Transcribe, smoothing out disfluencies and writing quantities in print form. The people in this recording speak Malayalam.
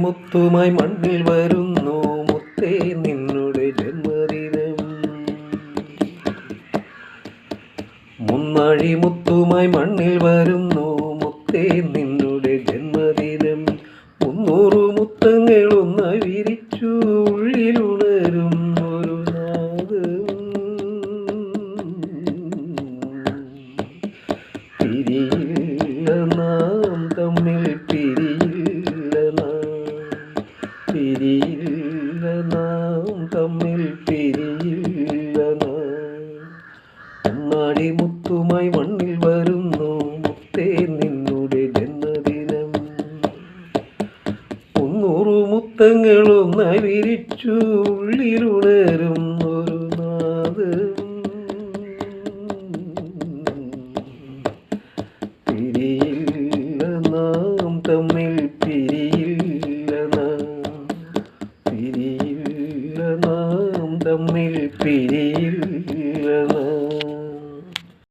മുത്തുമായി മണ്ണിൽ വരുന്നു മുത്തേ നിന്നുടെ ജന്മദിനം. മുത്തുമായി മണ്ണിൽ വരുന്നു മുത്തേ നിന്നുടെ ജന്മദിനം. 300 മുത്തങ്ങളൊന്നായി വിരിച്ചു ഉള്ളിലുണരും ഒരു നാദം. പിരിയില്ല നാം തമ്മിൽ, പിരിയില്ല നാം തമ്മിൽ, പിരിയില്ല നാം. മുത്തുമായി മണ്ണിൽ വരുന്നു മുത്തേ നിന്നുടെ ജന്മദിനം. 300 മുത്തങ്ങളൊന്നായി വിരിച്ചു ഉള്ളിലുണരും ഒരു നാദം. പിരിയില്ല നാം തമ്മിൽ, പിരിയില്ല നാം തമ്മിൽ, പിരിയില്ല നാം.